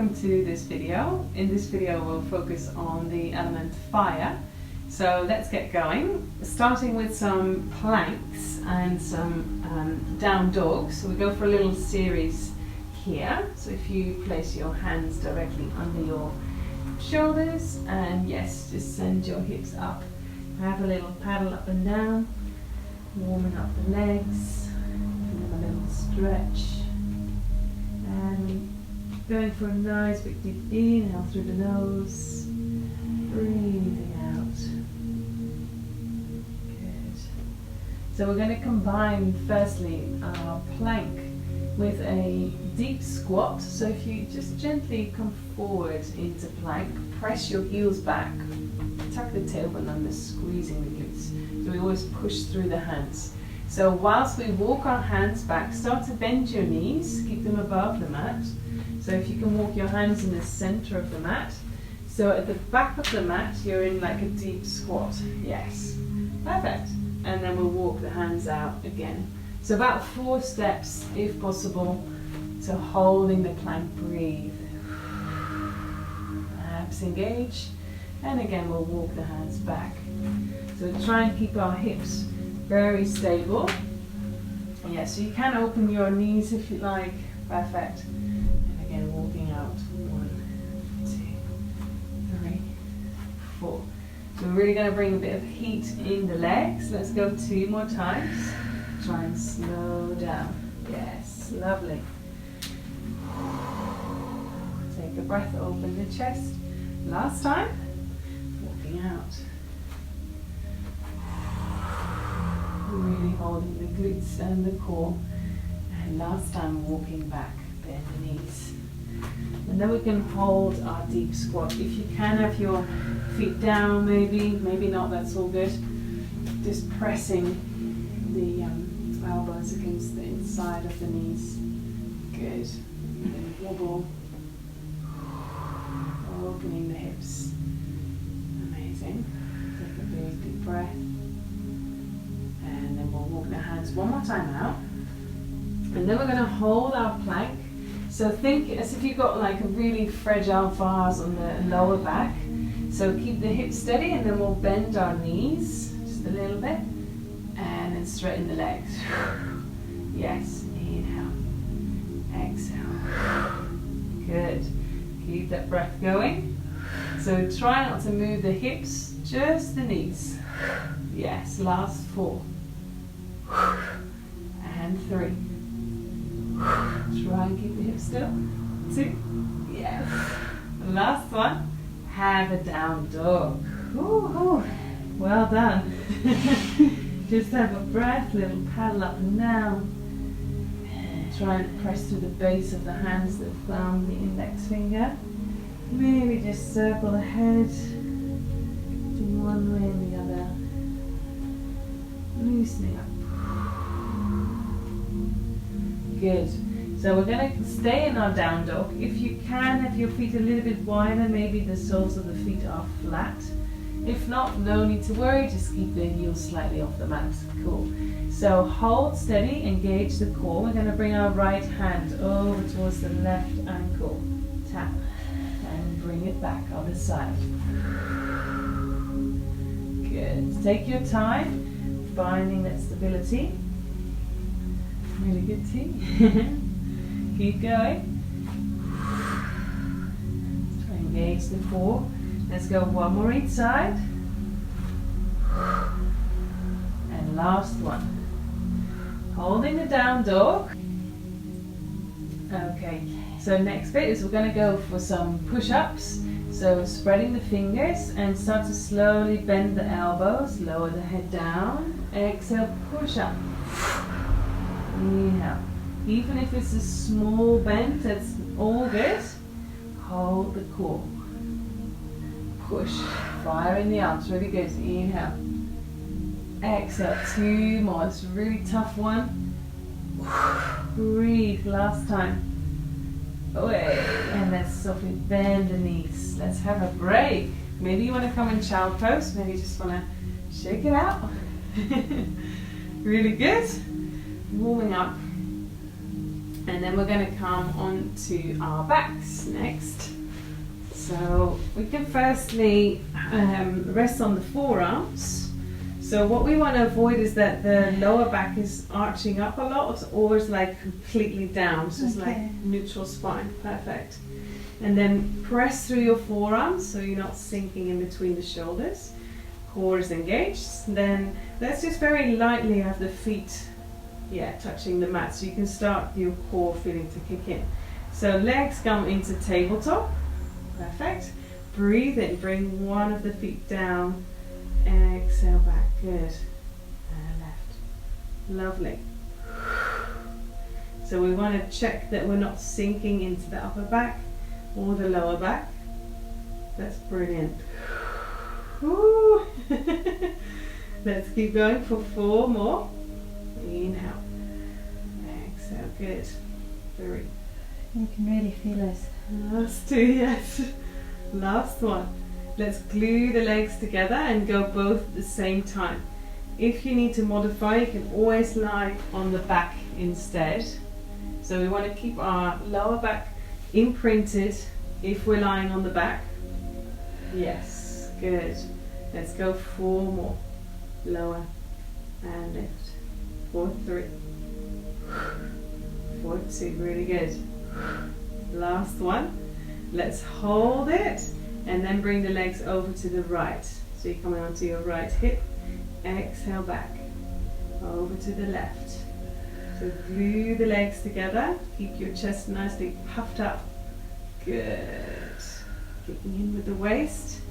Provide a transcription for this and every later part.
welcome to this video. In this video we'll focus on the element fire. So let's get going, starting with some planks and some down dogs. So we go for a little series here. So if you place your hands directly under your shoulders and yes, just send your hips up. Have a little paddle up and down, warming up the legs, give them a little stretch. And going for a nice big deep inhale through the nose, breathing out. Good. So we're going to combine firstly our plank with a deep squat. So if you just gently come forward into plank, press your heels back, tuck the tailbone under, squeezing the glutes. So we always push through the hands. So whilst we walk our hands back, start to bend your knees, keep them above the mat. So if you can walk your hands in the center of the mat. So at the back of the mat, you're in like a deep squat. Yes, perfect. And then we'll walk the hands out again. So about 4 steps, if possible, to holding the plank, breathe. Abs engage. And again, we'll walk the hands back. So try and keep our hips very stable. Yeah, so you can open your knees if you like. Perfect. And again, walking out. 1, 2, 3, 4. So we're really going to bring a bit of heat in the legs. Let's go 2 more times. Try and slow down. Yes, lovely. Take a breath, open the chest. Last time. Walking out. Really holding the glutes and the core. And last time walking back, bend the knees. And then we can hold our deep squat. If you can have your feet down, maybe not, that's all good. Just pressing the elbows against the inside of the knees. Good. And then wobble. Opening the hips. Amazing. Take a big deep breath. And then we'll walk the hands one more time out. And then we're going to hold our plank. So think as if you've got like a really fragile vase on the lower back. So keep the hips steady and then we'll bend our knees just a little bit. And then straighten the legs. Yes, inhale. Exhale. Good. Keep that breath going. So try not to move the hips, just the knees. Yes, last 4. And 3. Try and keep the hips still. 2. Yes. Last one. Have a down dog. Ooh, well done. Just have a breath, little paddle up and down. And try and press through the base of the hands, the thumb, the index finger. Maybe just circle the head to one way and the other. Loosening up. Good. So we're going to stay in our down dog. If you can, have your feet a little bit wider, maybe the soles of the feet are flat. If not, no need to worry, just keep the heels slightly off the mat. Cool. So hold steady, engage the core. We're going to bring our right hand over towards the left ankle. Tap. And bring it back, other side. Good. Take your time, finding that stability. Really good too. Keep going. Try and engage the core. Let's go one more each side. And last one. Holding the down dog. Okay, so next bit is we're going to go for some push-ups. So spreading the fingers and start to slowly bend the elbows, lower the head down. Exhale, push up. Inhale. Even if it's a small bend, that's all good. Hold the core. Push. Fire in the arms. Really good. Inhale. Exhale. 2 more. It's a really tough one. Breathe. Last time. Away. And let's softly bend the knees. Let's have a break. Maybe you want to come in child pose. Maybe you just want to shake it out. Really good. Warming up. And then we're going to come on to our backs next. So we can firstly rest on the forearms. So what we want to avoid is that the lower back is arching up a lot or is like completely down. So it's like neutral spine. Perfect. And then press through your forearms so you're not sinking in between the shoulders. Core is engaged. Then let's just very lightly have the feet touching the mat, so you can start your core feeling to kick in. So legs come into tabletop. Perfect. Breathe in, bring one of the feet down. Exhale back. Good. And left. Lovely. So we want to check that we're not sinking into the upper back or the lower back. That's brilliant. Woo. Let's keep going for 4 more. Inhale. Exhale. Good. 3. You can really feel us. Last 2, yes. Last one. Let's glue the legs together and go both at the same time. If you need to modify, you can always lie on the back instead. So we want to keep our lower back imprinted if we're lying on the back. Yes, good. Let's go 4 more. Lower and lift. 4, 3. 4, 2, really good. Last one. Let's hold it and then bring the legs over to the right. So you're coming onto your right hip. Exhale back. Over to the left. So glue the legs together. Keep your chest nicely puffed up. Good. Kicking in with the waist.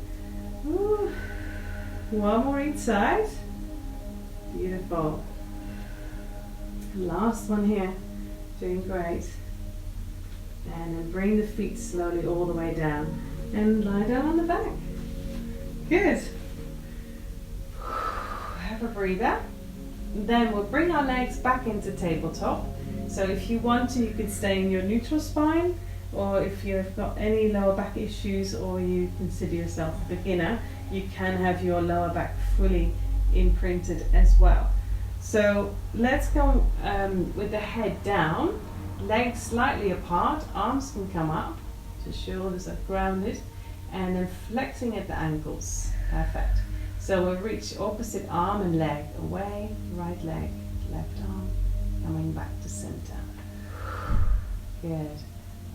Ooh. One more each side. Beautiful. Last one here. Doing great. And then bring the feet slowly all the way down. And lie down on the back. Good. Have a breather. Then we'll bring our legs back into tabletop. So if you want to, you can stay in your neutral spine, or if you've got any lower back issues or you consider yourself a beginner, you can have your lower back fully imprinted as well. So let's go with the head down, legs slightly apart, arms can come up, so shoulders are grounded, and then flexing at the ankles. Perfect. So we'll reach opposite arm and leg away, right leg, left arm, coming back to center. Good.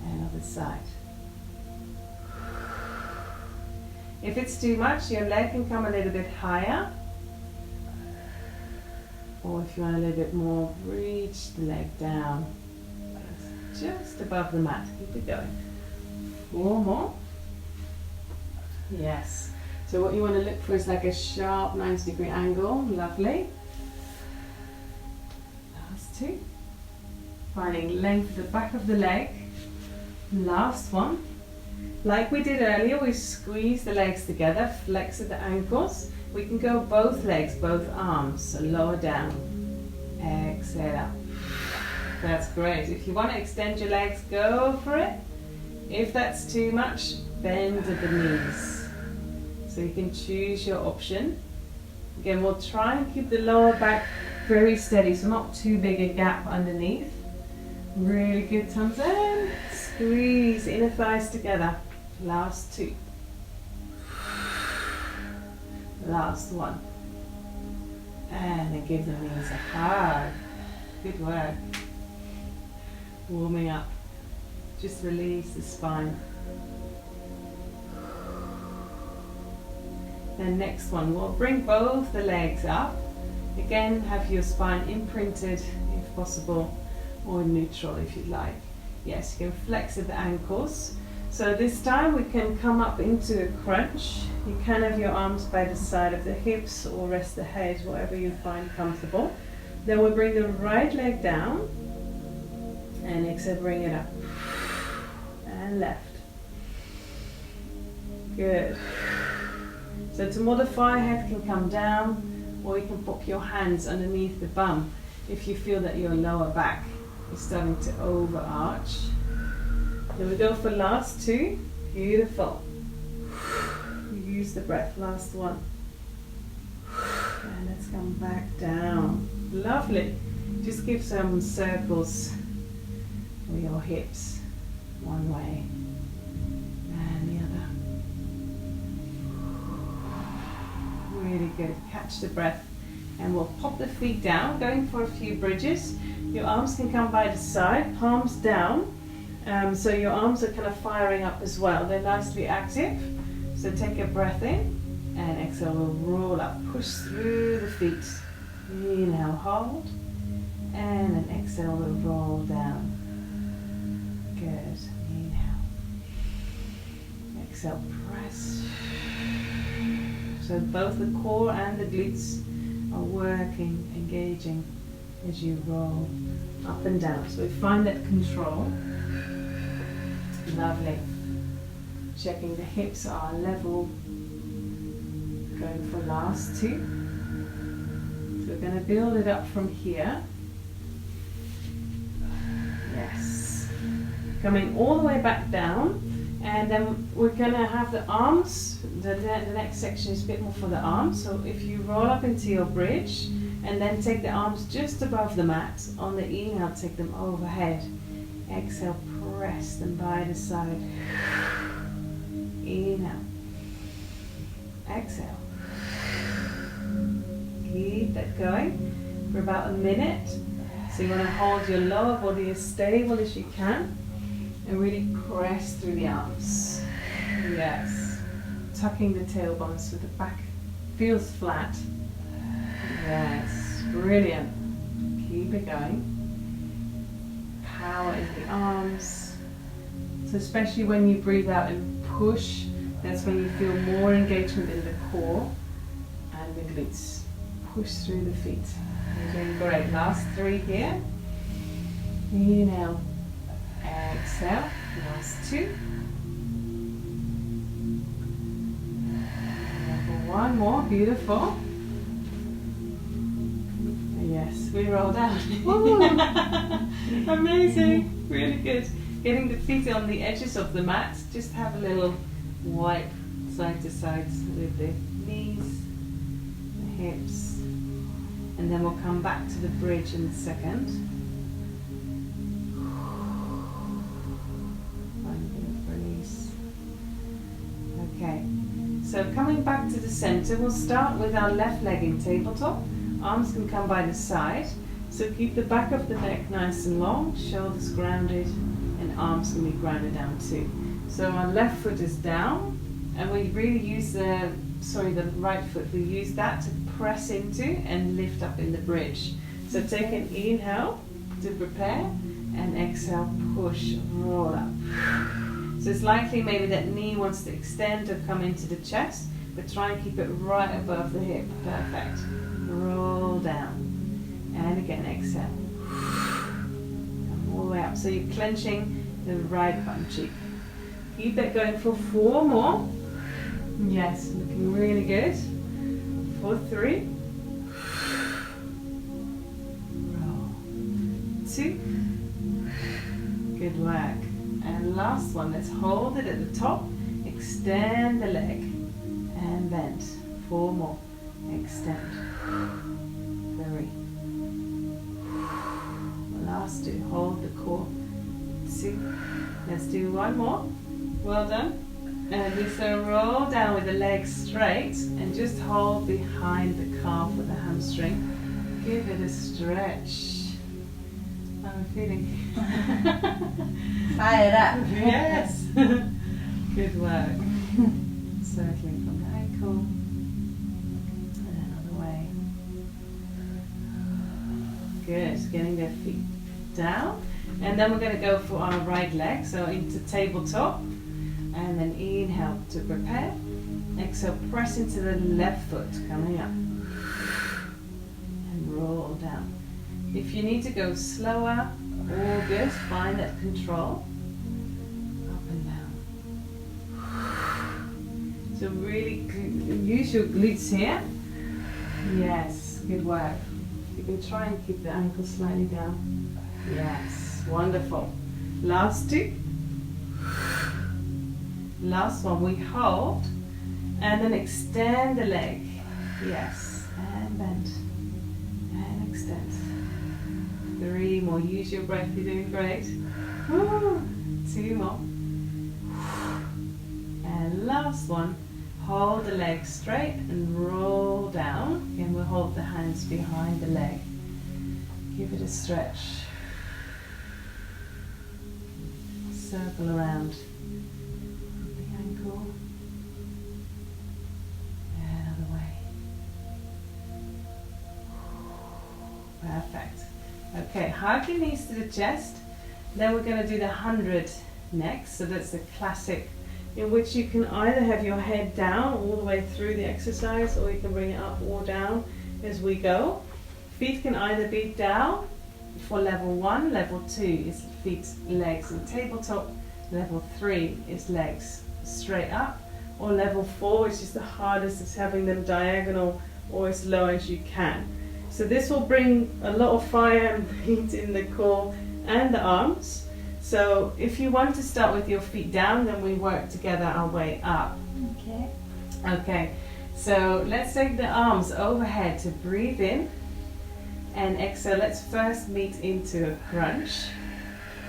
And other side. If it's too much, your leg can come a little bit higher. Or if you want a little bit more, reach the leg down. Just above the mat. Keep it going. 4 more. Yes. So what you want to look for is like a sharp 90-degree angle. Lovely. Last 2. Finding length at the back of the leg. Last one. Like we did earlier, we squeeze the legs together, flex at the ankles. We can go both legs, both arms, so lower down. Exhale out. That's great. If you want to extend your legs, go for it. If that's too much, bend at the knees. So you can choose your option. Again, we'll try and keep the lower back very steady, so not too big a gap underneath. Really good, thumbs in. Squeeze inner thighs together. Last 2. Last one. And then give the knees a hug. Good work. Warming up. Just release the spine. Then next one, we'll bring both the legs up. Again, have your spine imprinted if possible, or neutral if you'd like. Yes, you can flex at the ankles. So this time we can come up into a crunch. You can have your arms by the side of the hips or rest the head, whatever you find comfortable. Then we'll bring the right leg down and exhale, bring it up. And left. Good. So to modify, head can come down, or you can pop your hands underneath the bum if you feel that your lower back is starting to overarch. Then we go for last 2. Beautiful. Use the breath. Last one. And let's come back down. Lovely. Just give some circles with your hips one way and the other. Really good. Catch the breath, and we'll pop the feet down, going for a few bridges. Your arms can come by the side, palms down, so your arms are kind of firing up as well. They're nicely active. So take a breath in and exhale. We'll roll up, push through the feet. Inhale, hold, and then exhale, we'll roll down. Good. Inhale. Exhale, press. So both the core and the glutes are working, engaging as you roll up and down. So we find that control. Lovely. Checking the hips are level. Going for last two. So we're going to build it up from here. Yes. Coming all the way back down. And then we're going to have the arms. The next section is a bit more for the arms. So if you roll up into your bridge and then take the arms just above the mat. On the inhale, take them overhead. Exhale, press them by the side. Inhale. Exhale. Keep that going for about a minute. So you want to hold your lower body as stable as you can and really press through the arms. Yes. Tucking the tailbone so the back feels flat. Yes. Brilliant. Keep it going. Power in the arms. So especially when you breathe out and push, that's when you feel more engagement in the core and the glutes. Push through the feet. You're doing great. Last three here. Inhale. Exhale. Last two. One more. Beautiful. Yes, we roll down. Amazing. Really good. Getting the feet on the edges of the mat. Just have a little wipe side to side with the knees, the hips. And then we'll come back to the bridge in a second. One bit of release. Okay, so coming back to the center, we'll start with our left leg in tabletop. Arms can come by the side. So keep the back of the neck nice and long, shoulders grounded, and arms can be grounded down too. So our left foot is down, and we really use the right foot, we use that to press into and lift up in the bridge. So take an inhale to prepare, and exhale, push, roll up. So it's likely maybe that knee wants to extend or come into the chest, but try and keep it right above the hip. Perfect. Roll down. And again, exhale. Come all the way up. So you're clenching the right bum cheek. Keep that going for 4 more. Yes, looking really good. For 3. Roll. 2. Good work. And last one, let's hold it at the top. Extend the leg. And bend. 4 more. Extend. 3. Last 2. Hold the core. 2. Let's do 1 more. Well done. And we so roll down with the legs straight and just hold behind the calf with the hamstring. Give it a stretch. I'm feeling fired up. Yes. Good work. Circling from the ankle and another way. Good. Getting their feet down. And then we're going to go for our right leg. So into tabletop. And then inhale to prepare. Exhale, press into the left foot, coming up. And roll down. If you need to go slower, all good, find that control. Up and down. So really use your glutes here. Yes, good work. You can try and keep the ankle slightly down. Yes, wonderful. Last 2. Last one, we hold and then extend the leg. Yes, and bend and extend. 3 more. Use your breath. You're doing great. 2 more. And last one. Hold the leg straight and roll down. Again, we'll hold the hands behind the leg. Give it a stretch. Circle around the ankle. And other way. Perfect. Okay, hug your knees to the chest. Then we're going to do the 100 next. So that's the classic, in which you can either have your head down all the way through the exercise, or you can bring it up or down as we go. Feet can either be down for level 1, level 2 is feet, legs and tabletop, level 3 is legs straight up, or level 4, which is the hardest, is having them diagonal or as low as you can. So this will bring a lot of fire and heat in the core and the arms. So if you want to start with your feet down, then we work together our way up. Okay. Okay, so let's take the arms overhead to breathe in and exhale. Let's first meet into a crunch.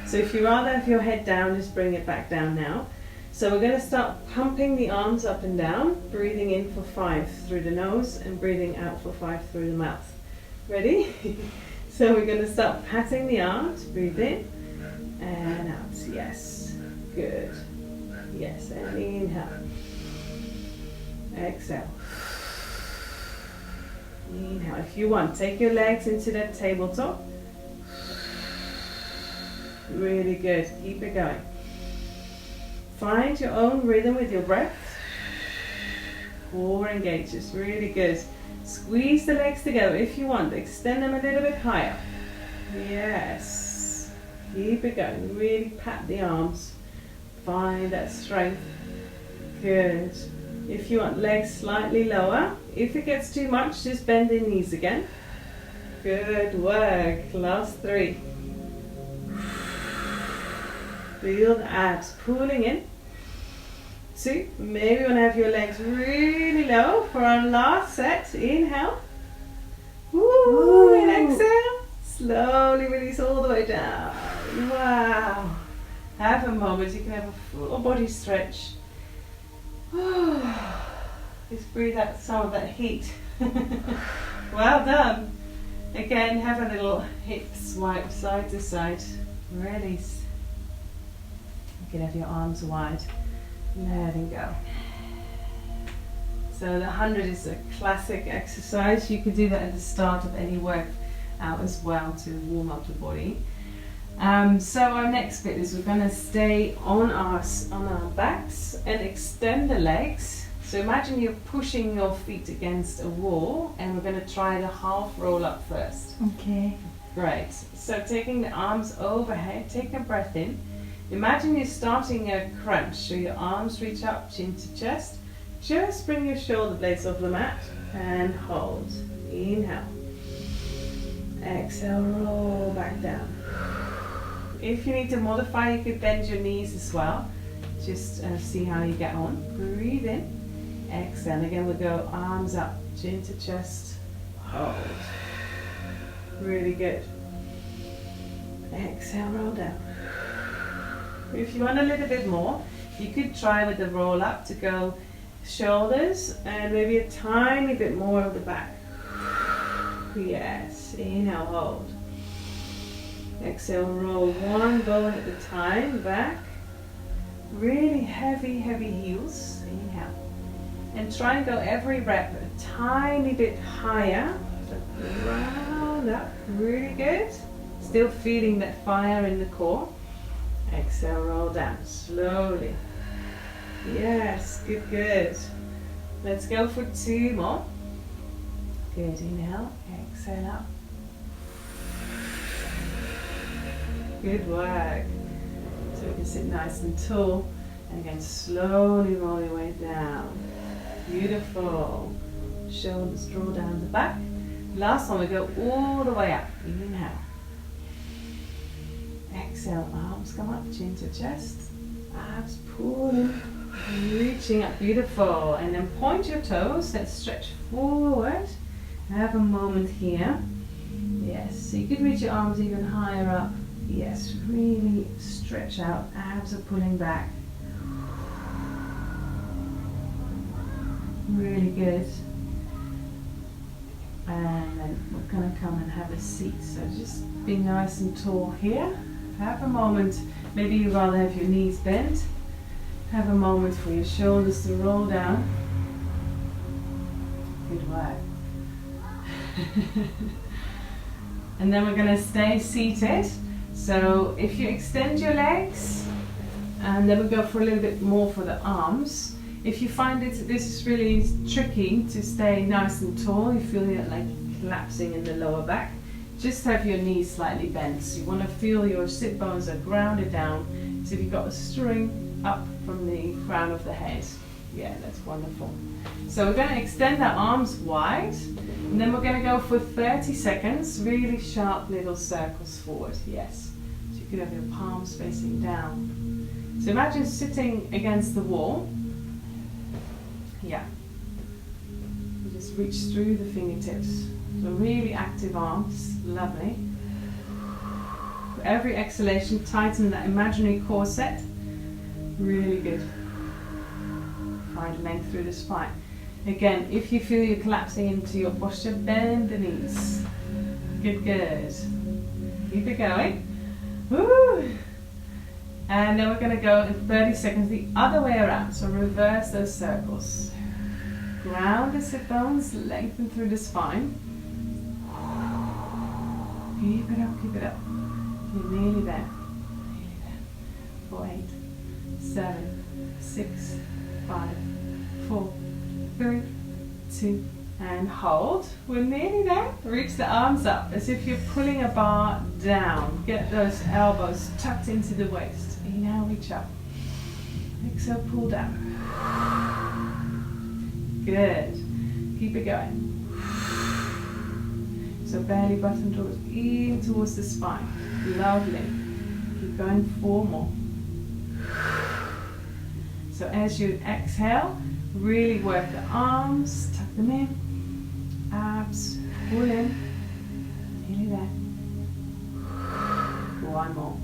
So if you rather have your head down, just bring it back down now. So we're going to start pumping the arms up and down, breathing in for 5 through the nose and breathing out for 5 through the mouth. Ready? So we're going to start patting the arms, breathe in and out. Yes, good. Yes, and inhale. Exhale. Inhale. If you want, take your legs into that tabletop. Really good. Keep it going. Find your own rhythm with your breath. Core engages. Really good. Squeeze the legs together if you want. Extend them a little bit higher. Yes. Keep it going. Really pat the arms. Find that strength. Good. If you want, legs slightly lower. If it gets too much, just bend the knees again. Good work. Last 3. Feel the abs pulling in. 2. Maybe you want to have your legs really low for our last set. Inhale. Woo. And exhale. Slowly release all the way down. Wow. Have a moment. You can have a full body stretch. Just breathe out some of that heat. Well done. Again, have a little hip swipe side to side. Release. You can have your arms wide. Letting go. So the 100 is a classic exercise. You can do that at the start of any workout as well to warm up the body. So our next bit is we're going to stay on our backs and extend the legs. So imagine you're pushing your feet against a wall, and we're going to try the half roll up first. Okay. Great. So taking the arms overhead, take a breath in. Imagine you're starting a crunch, so your arms reach up, chin to chest. Just bring your shoulder blades off the mat and hold. Inhale. Exhale, roll back down. If you need to modify, you could bend your knees as well. Just see how you get on. Breathe in. Exhale. Again, we'll go arms up, chin to chest. Hold. Really good. Exhale, roll down. If you want a little bit more, you could try with the roll up to go shoulders and maybe a tiny bit more of the back. Yes. Inhale, hold. Exhale, roll one bone at a time, back. Really heavy, heavy heels. Inhale. And try and go every rep a tiny bit higher. Round up. Really good. Still feeling that fire in the core. Exhale, roll down slowly. Yes, good, good. Let's go for 2 more. Good, inhale, exhale up. Good work. So we can sit nice and tall, and again slowly roll your way down. Beautiful. Shoulders draw down the back. Last one, we go all the way up. Inhale. Exhale, arms come up, chin to chest. Abs pulling, reaching up. Beautiful. And then point your toes. Let's stretch forward. Have a moment here. Yes, so you could reach your arms even higher up Yes, really stretch out, abs are pulling back. Really good. And then we're going to come and have a seat. So just be nice and tall here. Have a moment. Maybe you'd rather have your knees bent. Have a moment for your shoulders to roll down. Good work. And then we're going to stay seated. So if you extend your legs, and then we go for a little bit more for the arms. If you find this is really tricky to stay nice and tall, you feel it like collapsing in the lower back, just have your knees slightly bent. So you want to feel your sit bones are grounded down. So if you've got a string up from the crown of the head. Yeah, that's wonderful. So we're going to extend our arms wide, and then we're going to go for 30 seconds, really sharp little circles forward. Yes. So you could have your palms facing down. So imagine sitting against the wall. Yeah. You just reach through the fingertips. So really active arms, lovely. Every exhalation, tighten that imaginary corset. Really good. Find length through the spine. Again, if you feel you're collapsing into your posture, bend the knees. Good, good. Keep it going. Woo! And then we're going to go in 30 seconds the other way around. So reverse those circles. Ground the sit bones, lengthen through the spine. Keep it up, keep it up. You're nearly there. Nearly there. 4, 8, 7, 6, 5, 4, 3, 2, and hold. We're nearly there. Reach the arms up as if you're pulling a bar down. Get those elbows tucked into the waist. Inhale, reach up. Exhale, pull down. Good. Keep it going. So belly button towards in towards the spine. Lovely. Keep going, 4 more. So as you exhale, really work the arms, tuck them in, abs, pull in, nearly there. 1 more.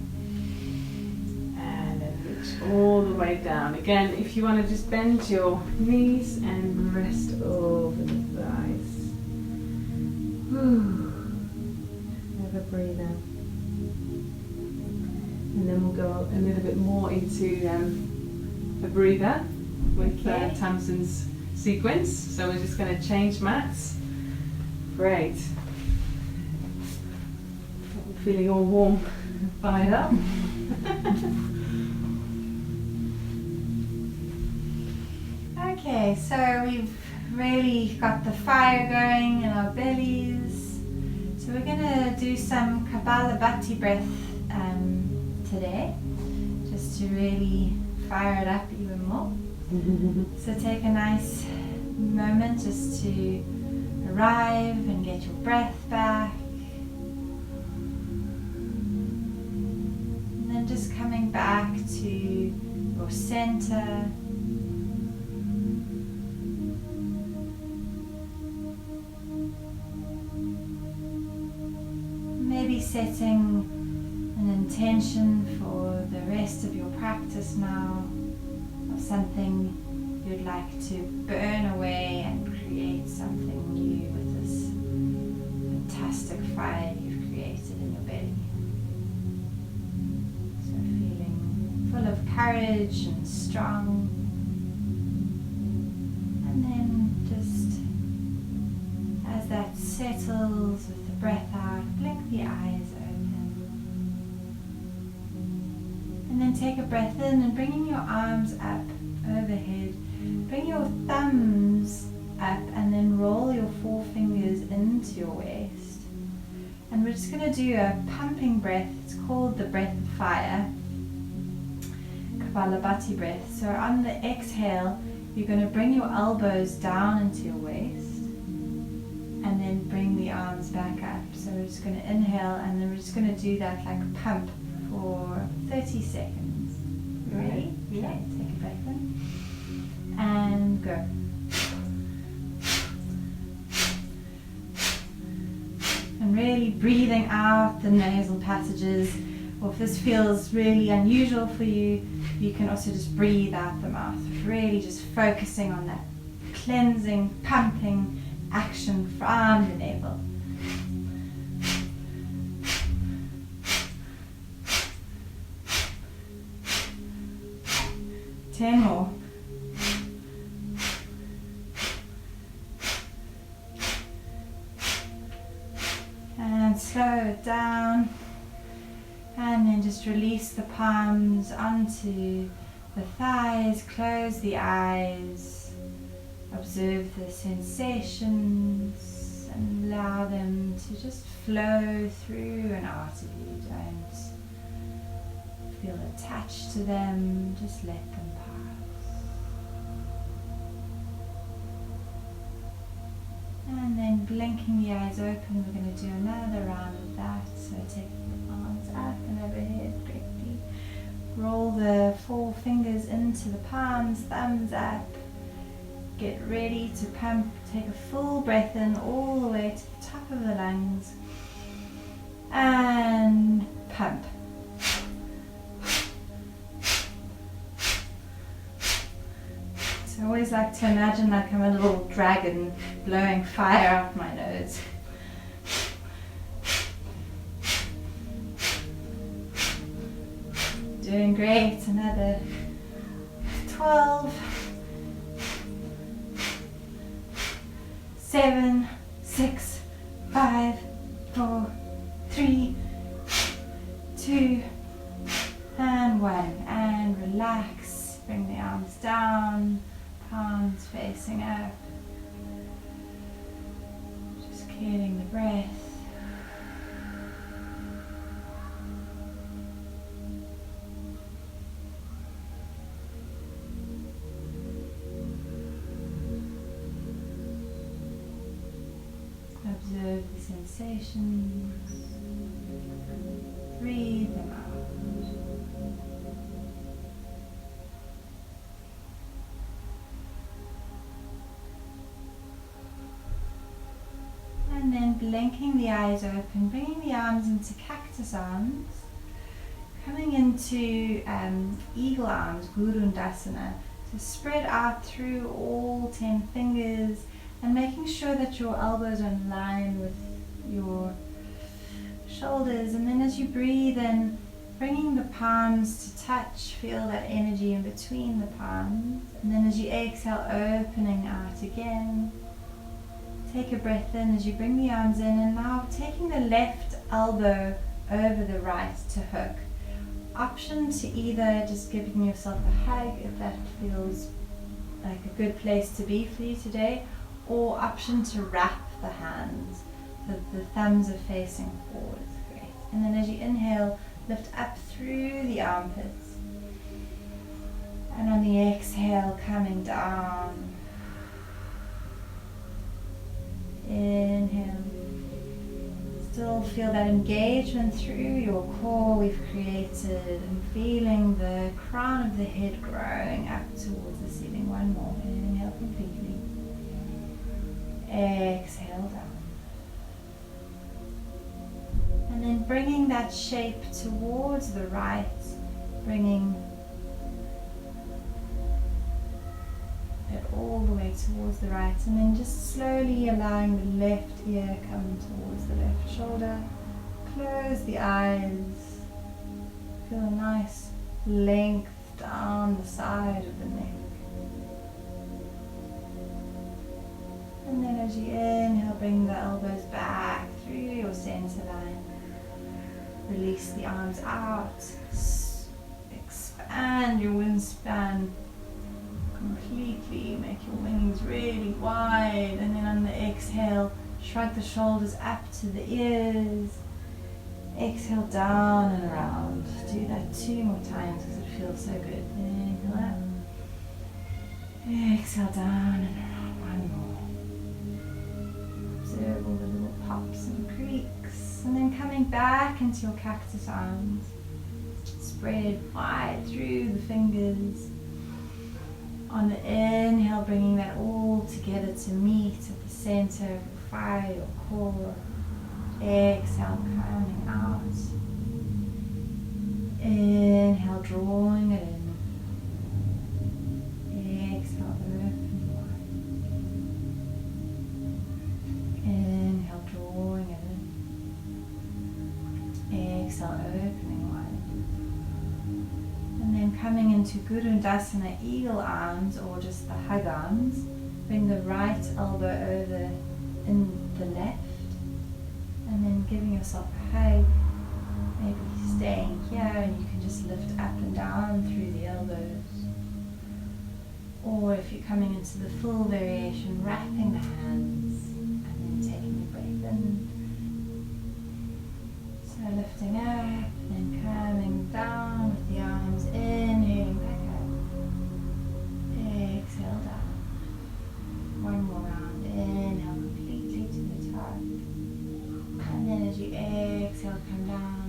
And then reach all the way down. Again, if you want to just bend your knees and rest over the thighs. Have a breather. And then we'll go a little bit more into a breather with Tamsin's sequence. So we're just going to change mats. Great. I'm feeling all warm, fired up. Okay, so we've really got the fire going in our bellies. So we're going to do some Kapalabhati breath today, just to really fire it up even more. So take a nice moment just to arrive and get your breath back. And then just coming back to your center. Maybe setting an intention for the rest of your practice now, of something you'd like to burn away and create something new with this fantastic fire you've created in your belly. So feeling full of courage and strong. And then just as that settles with the breath out, blink the eyes open. And then take a breath in and bringing your arms up overhead. Bring your thumbs up and then roll your forefingers into your waist. And we're just going to do a pumping breath. It's called the breath of fire, Kapalabhati breath. So on the exhale, you're going to bring your elbows down into your waist and then bring the arms back up. So we're just going to inhale and then we're just going to do that like a pump for 30 seconds. You ready? Yeah. Okay, take a breath in and go. And really breathing out the nasal passages, Or if this feels really unusual for you, you can also just breathe out the mouth, really just focusing on that cleansing, pumping action from the navel. Ten more. And slow it down. And then just release the palms onto the thighs, close the eyes, observe the sensations and allow them to just flow through and out of you. Don't feel attached to them, just let them pass. And then blinking the eyes open, we're going to do another round of that. So take the arms up and overhead quickly. Roll the four fingers into the palms, thumbs up. Get ready to pump. Take a full breath in all the way to the top of the lungs. And pump. I always like to imagine like I'm a little dragon blowing fire out my nose. Doing great. Another 12, 7, 6, 5, 4, 3, 2, and 1. And relax. Bring the arms down. Palms facing up, just clearing the breath. Observe the sensations, breathe them out. And then blinking the eyes open, bringing the arms into cactus arms, coming into eagle arms, Gurundasana. So spread out through all 10 fingers and making sure that your elbows are in line with your shoulders. And then as you breathe in, bringing the palms to touch, feel that energy in between the palms. And then as you exhale, opening out again. Take a breath in as you bring the arms in, and now taking the left elbow over the right to hook. Option to either just giving yourself a hug if that feels like a good place to be for you today, or option to wrap the hands so the thumbs are facing forward. Great. And then as you inhale, lift up through the armpits. And on the exhale, coming down. Inhale. Still feel that engagement through your core we've created, and feeling the crown of the head growing up towards the ceiling. One more. Inhale completely. Exhale down. And then bringing that shape towards the right, bringing it all the way towards the right, and then just slowly allowing the left ear come towards the left shoulder. Close the eyes. Feel a nice length down the side of the neck. And then as you inhale, bring the elbows back through your center line. Release the arms out. Expand your wingspan completely, make your wings really wide, and then on the exhale, shrug the shoulders up to the ears. Exhale down and around. Do that 2 more times because it feels so good. Inhale up. Exhale down and around. One more. Observe all the little pops and creaks, and then coming back into your cactus arms. Spread wide through the fingers. On the inhale, bringing that all together to meet at the center of your thigh, your core. Exhale, coming out. Inhale, drawing it in. Exhale, opening wide. Inhale, drawing it in. Exhale, opening wide. And then coming into Gurudasana, eagle arms or just the hug arms. Bring the right elbow over in the left. And then giving yourself a hug. Maybe staying here and you can just lift up and down through the elbows. Or if you're coming into the full variation, wrapping the hands and then taking a breath in. So lifting up, then coming down with the arms, inhaling back up. Exhale down. One more round, inhale completely to the top. And then as you exhale, come down.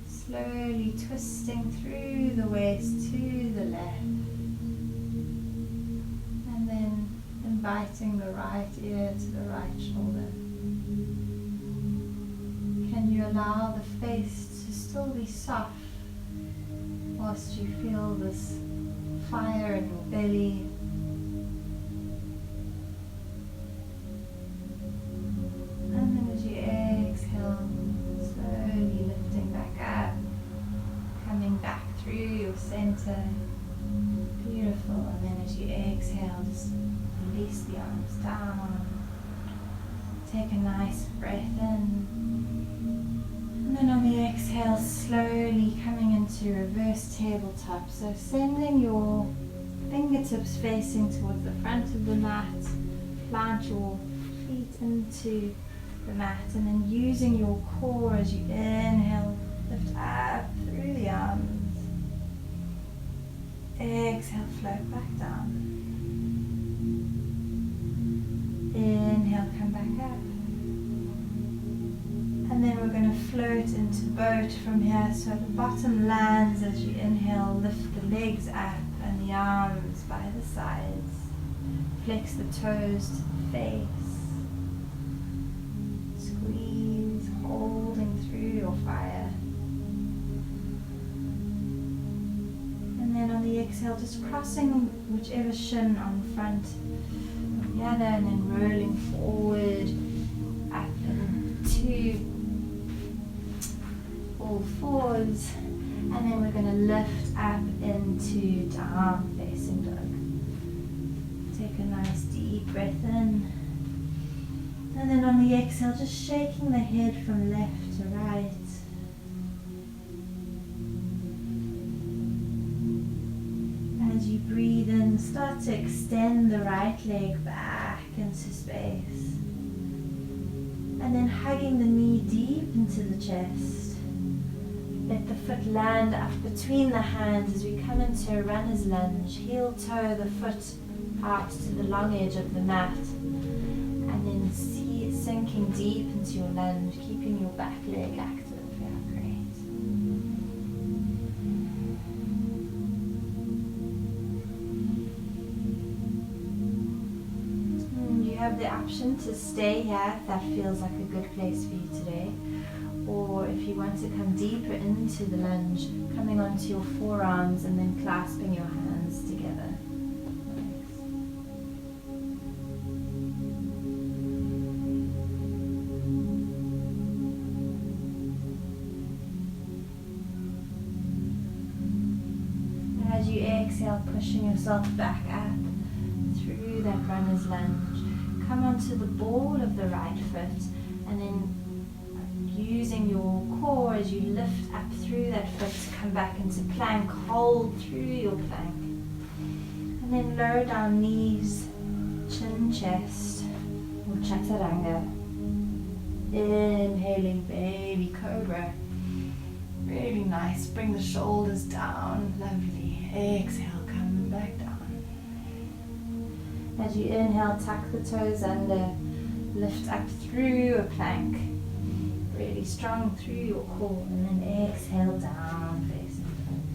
Slowly twisting through the waist to the left. And then inviting the right ear to the right shoulder. Can you allow the face to still be soft whilst you feel this fire in your belly? And then as you exhale, slowly lifting back up, coming back through your center. Beautiful. And then as you exhale, just release the arms down. Take a nice breath in. And then on the exhale, slowly coming into reverse tabletop. So sending your fingertips facing towards the front of the mat. Plant your feet into the mat and then using your core as you inhale, lift up through the arms. Exhale, float back down. Inhale, come back up. And then we're going to float into boat from here. So the bottom lands as you inhale, lift the legs up and the arms by the sides. Flex the toes to the face. Squeeze, holding through your fire. And then on the exhale, just crossing whichever shin on front of the other and then rolling forward, up into all fours. And then we're going to lift up into down facing dog. Take a nice deep breath in. And then on the exhale, just shaking the head from left to right. As you breathe in, start to extend the right leg back into space. And then hugging the knee deep into the chest. Let the foot land up between the hands as we come into a runner's lunge. Heel toe the foot out to the long edge of the mat. And then see it sinking deep into your lunge, keeping your back leg active. Yeah, great. You have the option to stay here if that feels like a good place for you today. Or if you want to come deeper into the lunge, coming onto your forearms and then clasping your hands together. As you exhale, pushing yourself back up through that runner's lunge, come onto the ball of the right foot and then using your core as you lift up through that foot to come back into plank, hold through your plank. And then lower down knees, chin, chest, or chaturanga. Inhaling baby cobra. Really nice. Bring the shoulders down. Lovely. Exhale, come back down. As you inhale, tuck the toes under, lift up through a plank. Really strong through your core, and then exhale down, facing front.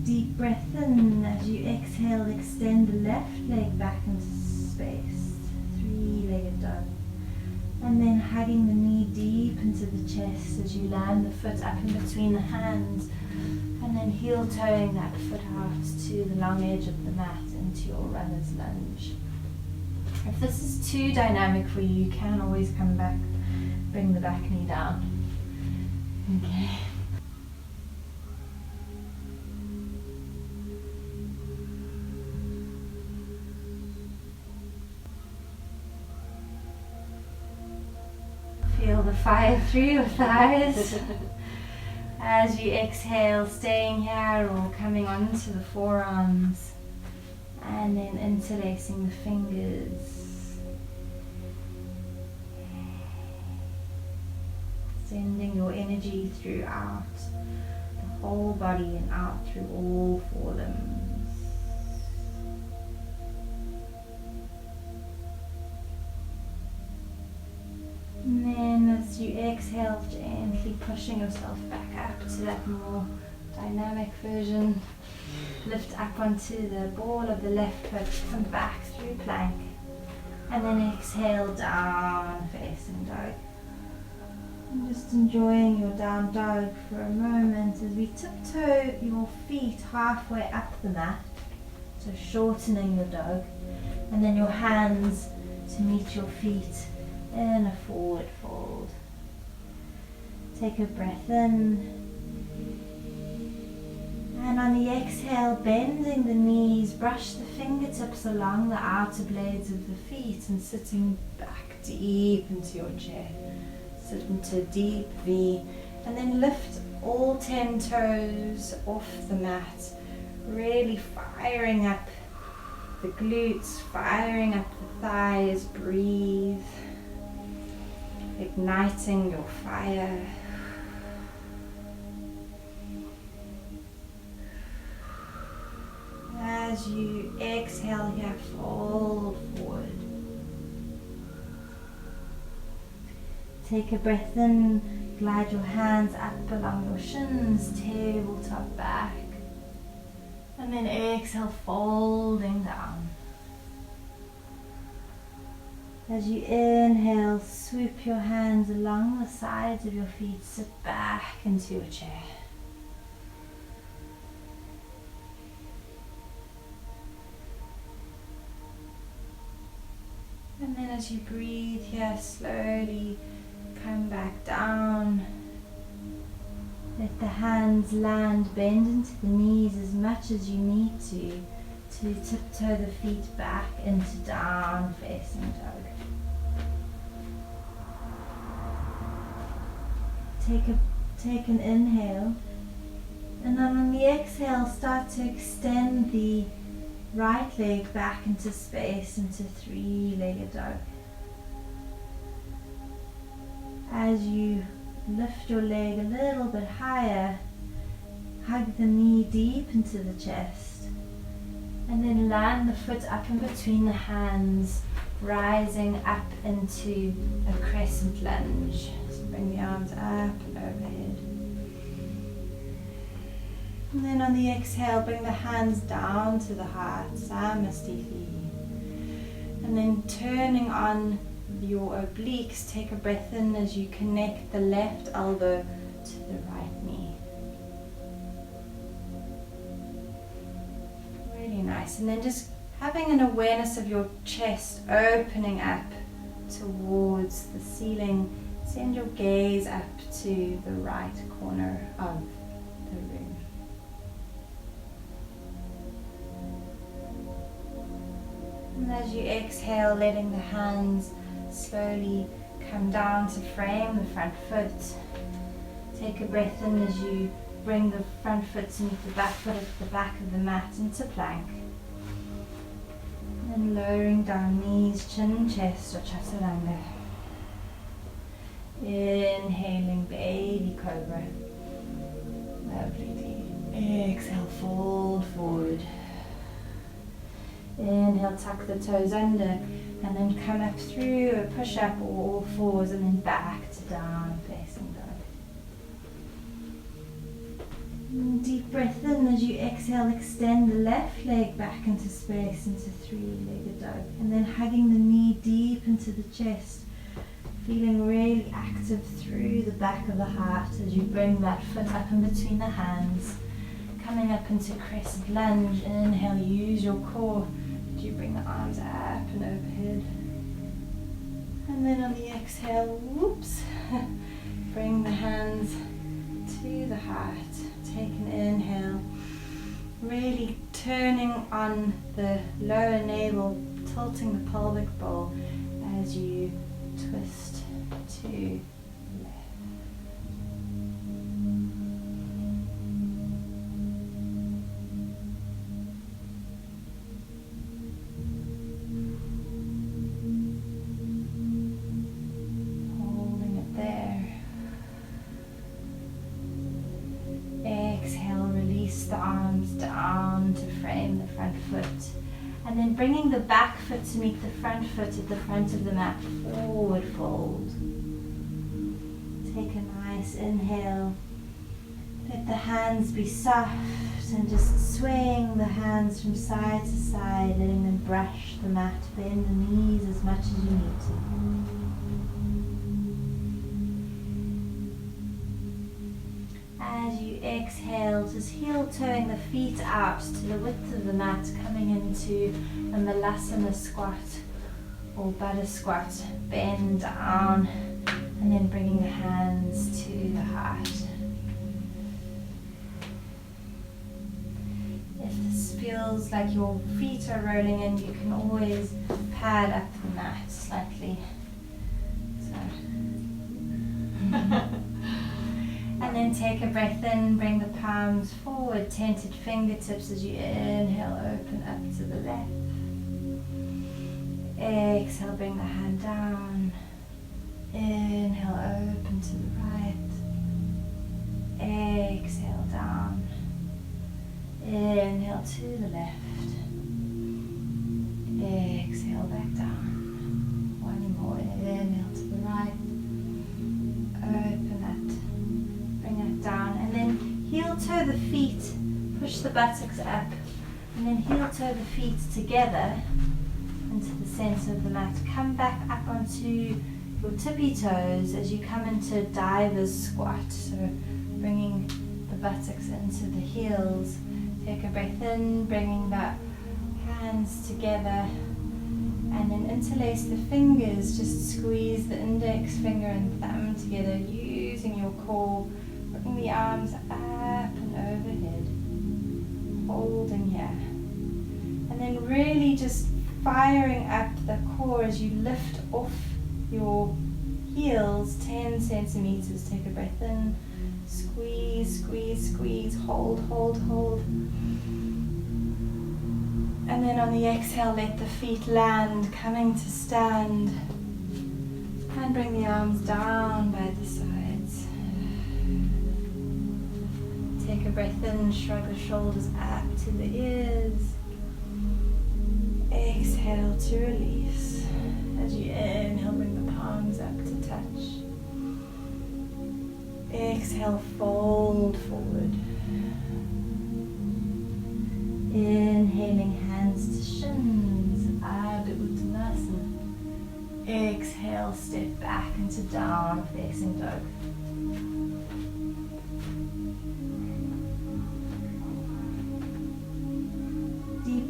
Deep breath in. As you exhale, extend the left leg back into space. Three-legged dog. And then hugging the knee deep into the chest as you land the foot up in between the hands, and then heel toeing that foot out to the long edge of the mat into your runner's lunge. If this is too dynamic for you, you can always come back, bring the back knee down. Okay. Feel the fire through your thighs. As you exhale, staying here or coming onto the forearms, and then interlacing the fingers. Sending your energy throughout the whole body and out through all four limbs. And then as you exhale, gently pushing yourself back up to that more dynamic version. Lift up onto the ball of the left foot, come back through plank, and then exhale down facing dog. And just enjoying your down dog for a moment as we tiptoe your feet halfway up the mat, so shortening your dog, and then your hands to meet your feet in a forward fold. Take a breath in, and on the exhale, bending the knees, brush the fingertips along the outer blades of the feet and sitting back deep into your chair. Sit into a deep V, and then lift all 10 toes off the mat, really firing up the glutes, firing up the thighs. Breathe, igniting your fire. As you exhale here, fold forward. Take a breath in, glide your hands up along your shins, tabletop back. And then exhale, folding down. As you inhale, swoop your hands along the sides of your feet, sit back into your chair. And then as you breathe here, slowly come back down. Let the hands land, bend into the knees as much as you need to tiptoe the feet back into down facing dog. Take an inhale, and then on the exhale, start to extend the right leg back into space, into three-legged dog. As you lift your leg a little bit higher, hug the knee deep into the chest, and then land the foot up in between the hands, rising up into a crescent lunge. So bring the arms up and overhead. And then on the exhale, bring the hands down to the heart, Samastithi. And then turning on your obliques, take a breath in as you connect the left elbow to the right knee. Really nice. And then just having an awareness of your chest opening up towards the ceiling. Send your gaze up to the right corner of the room. And as you exhale, letting the hands slowly come down to frame the front foot. Take a breath in as you bring the front foot to meet the back foot at the back of the mat into plank. And lowering down knees, chin, chest or chaturanga. Inhaling baby cobra. Lovely deep. Exhale, fold forward. Inhale, tuck the toes under, and then come up through a push up or all fours, and then back to down facing dog. Deep breath in as you exhale, extend the left leg back into space into three-legged dog, and then hugging the knee deep into the chest. Feeling really active through the back of the heart as you bring that foot up in between the hands. Coming up into crescent lunge. Inhale, use your core as you bring the arms up and overhead. And then on the exhale, whoops, bring the hands to the heart. Take an inhale. Really turning on the lower navel, tilting the pelvic bowl as you twist to left. Holding it there. Exhale, release the arms down to frame the front foot. And then bringing the back foot to meet the front foot at the front of the mat. Forward fold. Take a nice inhale. Let the hands be soft and just swaying the hands from side to side, letting them brush the mat. Bend the knees as much as you need to. As you exhale, just heel toeing the feet out to the width of the mat, coming into a malasana squat or butter squat. Bend down and then bringing the hands to the heart. If this feels like your feet are rolling in, you can always pad up the mat slightly. And then take a breath in, bring the palms forward, tented fingertips as you inhale, open up to the left. Exhale, bring the hand down. Inhale, open to the right. Exhale, down. Inhale to the left. Exhale, back down. One more, inhale to the right. Open that. Down, and then heel toe the feet, push the buttocks up, and then heel toe the feet together into the center of the mat. Come back up onto your tippy toes as you come into diver's squat, so bringing the buttocks into the heels. Take a breath in, bringing the hands together, and then interlace the fingers. Just squeeze the index finger and thumb together using your core. Bring the arms up and overhead, holding here. And then really just firing up the core as you lift off your heels 10 centimeters. Take a breath in, squeeze, squeeze, squeeze, hold, hold, hold. And then on the exhale, let the feet land, coming to stand. And bring the arms down by the sides. Take a breath in, shrug the shoulders up to the ears. Exhale to release. As you inhale, bring the palms up to touch. Exhale, fold forward. Inhaling, hands to shins, Ardha Uttanasana. Exhale, step back into down facing dog.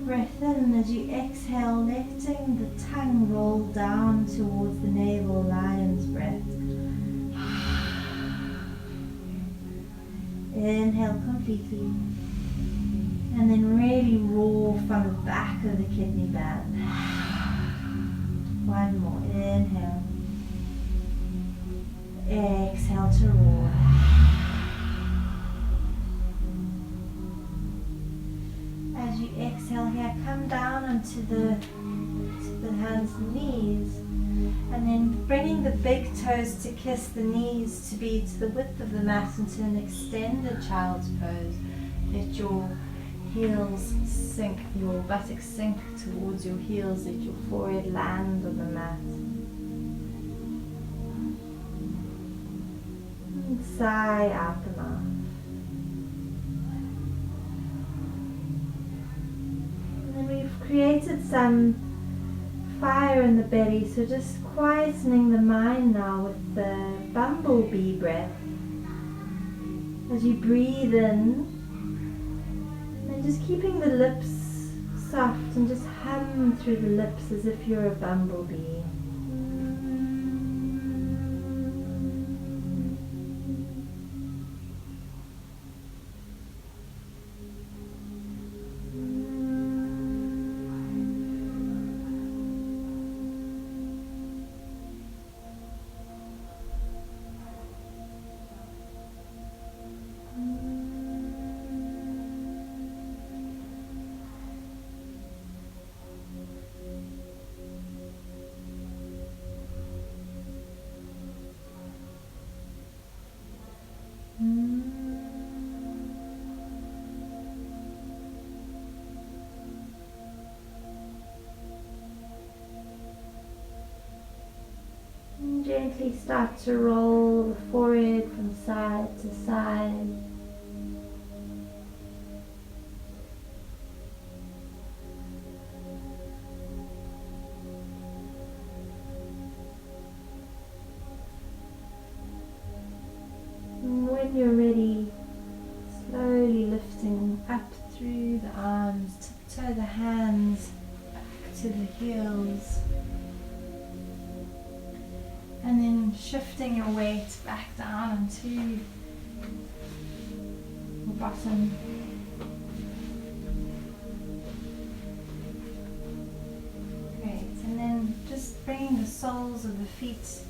Breath in as you exhale, letting the tongue roll down towards the navel, lion's breath. Inhale completely, and then really roar from the back of the kidney band. One more, inhale. Exhale to roar. As you exhale here, come down onto the hands and knees, and then bringing the big toes to kiss the knees to be to the width of the mat into an extended child's pose. Let your heels sink, your buttocks sink towards your heels, let your forehead land on the mat. And sigh out the mouth. We've created some fire in the belly, so just quietening the mind now with the bumblebee breath. As you breathe in, and just keeping the lips soft and just hum through the lips as if you're a bumblebee. And gently start to roll the forehead from side to side. And when you're ready, slowly lifting up through the arms, tiptoe the hands back to the heels. And then shifting your weight back down onto your bottom. Great, and then just bringing the soles of the feet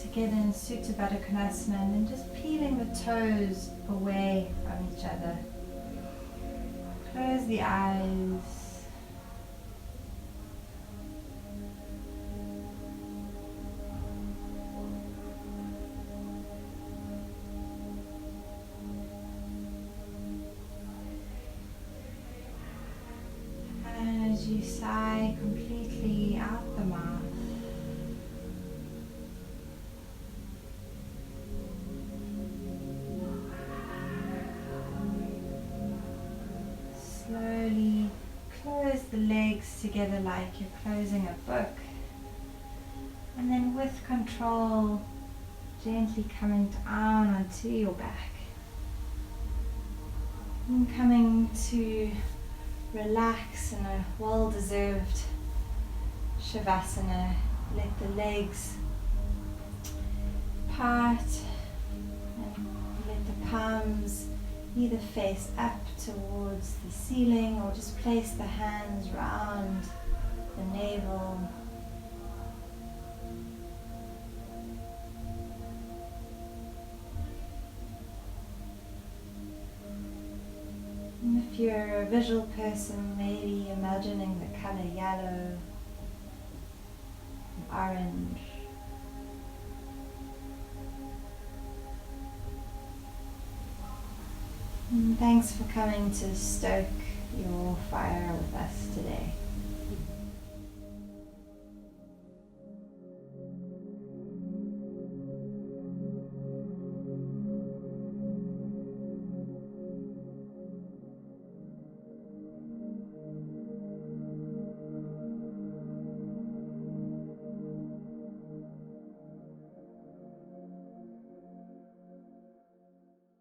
together in Supta Baddha Konasana, and then just peeling the toes away from each other. Close the eyes. As you sigh completely out the mouth, slowly close the legs together like you're closing a book, and then with control, gently coming down onto your back and coming to relax in a well-deserved Shavasana. Let the legs part and let the palms either face up towards the ceiling or just place the hands round the navel. And if you're a visual person, maybe imagining the color yellow, orange. And thanks for coming to stoke your fire with us today.